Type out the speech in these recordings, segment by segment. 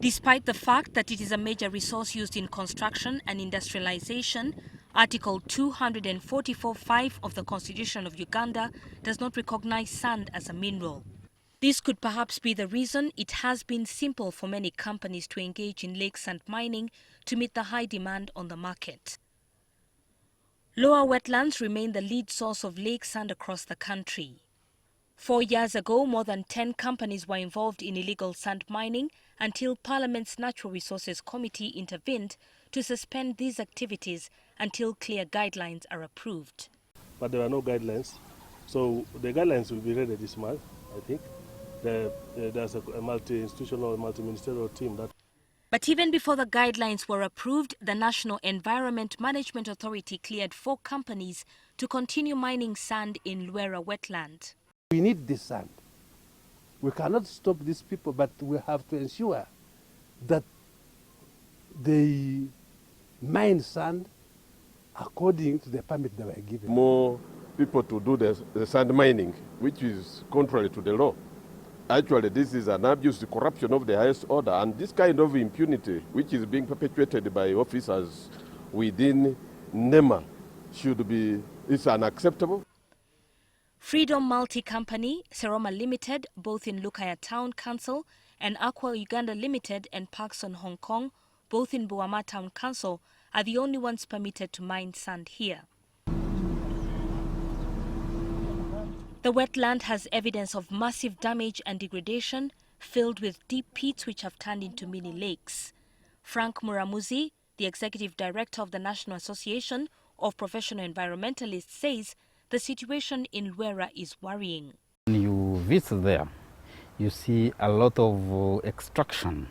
Despite the fact that it is a major resource used in construction and industrialization, Article 244(5) of the Constitution of Uganda does not recognize sand as a mineral. This could perhaps be the reason it has been simple for many companies to engage in lake sand mining to meet the high demand on the market. Lower wetlands remain the lead source of lake sand across the country. 4 years ago, more than 10 companies were involved in illegal sand mining until Parliament's Natural Resources Committee intervened to suspend these activities until clear guidelines are approved. But there are no guidelines, so the guidelines will be ready this month, I think. There's a multi-institutional, multi-ministerial team that... But even before the guidelines were approved, the National Environment Management Authority cleared 4 companies to continue mining sand in Lwera wetland. We need this sand. We cannot stop these people, but we have to ensure that they mine sand according to the permit they were given. More people to do the sand mining, which is contrary to the law. Actually, this is an abuse, the corruption of the highest order, and this kind of impunity, which is being perpetuated by officers within NEMA, it's unacceptable. Freedom Multi Company, Seroma Limited, both in Lukaya Town Council, and Aqua Uganda Limited and Parkson Hong Kong, both in Buama Town Council, are the only ones permitted to mine sand here. The wetland has evidence of massive damage and degradation, filled with deep pits which have turned into mini lakes. Frank Muramuzi, the executive director of the National Association of Professional Environmentalists, says the situation in Lwera is worrying. When you visit there, you see a lot of extraction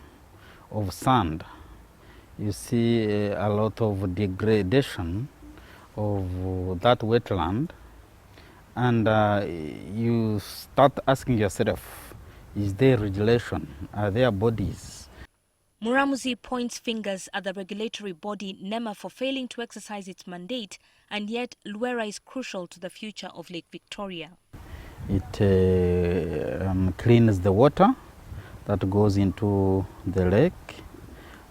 of sand. You see a lot of degradation of that wetland. And you start asking yourself, is there regulation? Are there bodies? Muramuzi points fingers at the regulatory body NEMA for failing to exercise its mandate, and yet Lwera is crucial to the future of Lake Victoria. It cleans the water that goes into the lake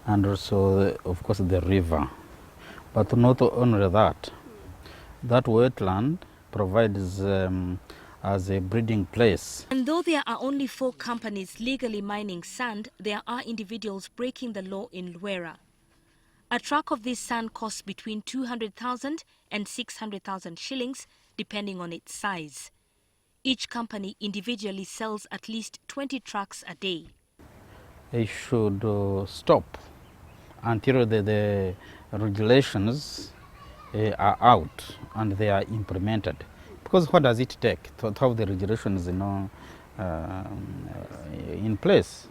and also, of course, the river. But not only that, that wetland provides as a breeding place. And though there are only 4 companies legally mining sand, there are individuals breaking the law in Lwera. A truck of this sand costs between 200,000 and 600,000 shillings, depending on its size. Each company individually sells at least 20 trucks a day. They should stop until the regulations are out and they are implemented. Because what does it take to have the regulations in place?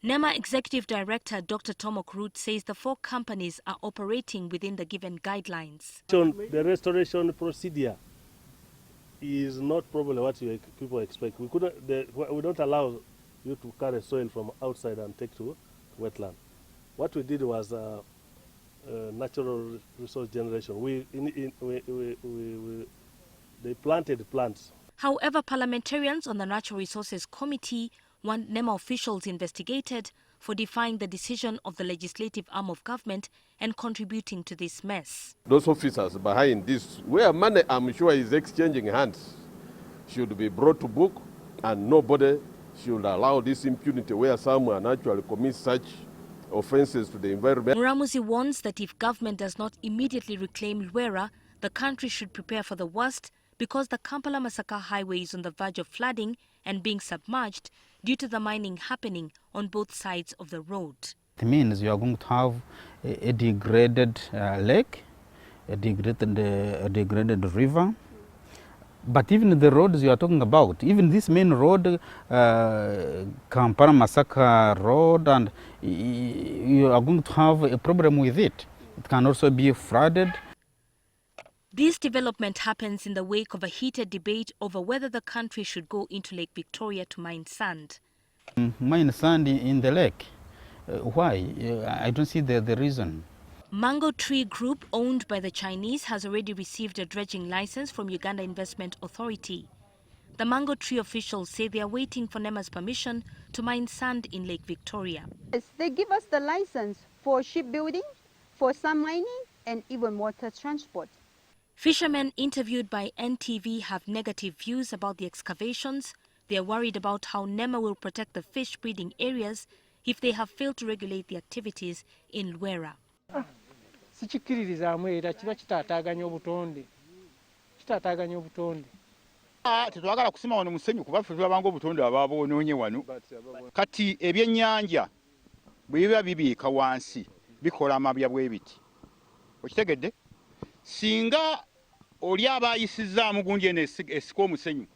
NEMA Executive Director Dr.Tom Okurut says the 4 companies are operating within the given guidelines. The restoration procedure is not probably what people expect. We don't allow you to carry soil from outside and take to wetland. What we did was natural resource generation. They planted plants. However, parliamentarians on the Natural Resources Committee want NEMA officials investigated for defying the decision of the legislative arm of government and contributing to this mess. Those officers behind this, where money I'm sure is exchanging hands, should be brought to book, and nobody should allow this impunity where someone actually commits such offenses to the environment. Muramuzi warns that if government does not immediately reclaim Lwera, the country should prepare for the worst, because the Kampala Masaka highway is on the verge of flooding and being submerged due to the mining happening on both sides of the road. It means you are going to have a degraded lake, a degraded river. But even the roads you are talking about, even this main road, Kampala Masaka road, and you are going to have a problem with it. It can also be flooded. This development happens in the wake of a heated debate over whether the country should go into Lake Victoria to mine sand. Mine sand in the lake? Why? I don't see the reason. Mango Tree Group, owned by the Chinese, has already received a dredging license from Uganda Investment Authority. The mango tree officials say they are waiting for NEMA's permission to mine sand in Lake Victoria. Yes, they give us the license for shipbuilding, for sand mining, and even water transport. Fishermen interviewed by NTV have negative views about the excavations. They are worried about how NEMA will protect the fish breeding areas if they have failed to regulate the activities in Lwera. Sikikkiririzaamu era kiba kitaataaganya obutonde. Kitaataaganya obutonde. Tetwagala kusima wano musenyu kuba ffe tulabanga obutonde abaabonoonye wano. Kati ebyennyanja bwe biba bibiika wansi bikola amabya bwe biti. Okitegedde? Singa oli abaayisizaamu gundi eno esika omusenyu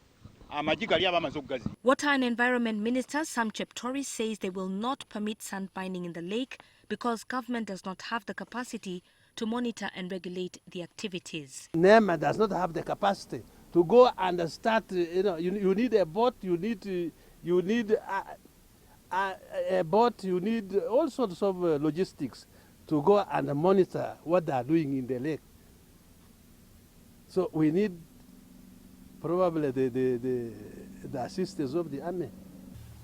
amagi gali abamaze okugazi. Water and Environment Minister Sam Cheptori says they will not permit sand mining in the lake because government does not have the capacity to monitor and regulate the activities. NEMA does not have the capacity to go and start, you need a boat, you need a boat, you need all sorts of logistics to go and monitor what they are doing in the lake. So we need probably the assistance of the army.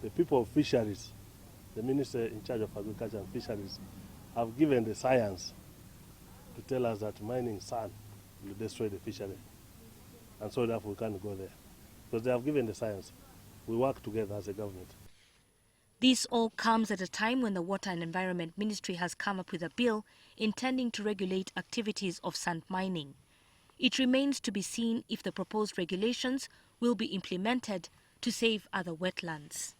The people of fisheries, the minister in charge of agriculture and fisheries, have given the science to tell us that mining sand will destroy the fishery. And so therefore we can't go there. Because they have given the science. We work together as a government. This all comes at a time when the Water and Environment Ministry has come up with a bill intending to regulate activities of sand mining. It remains to be seen if the proposed regulations will be implemented to save other wetlands.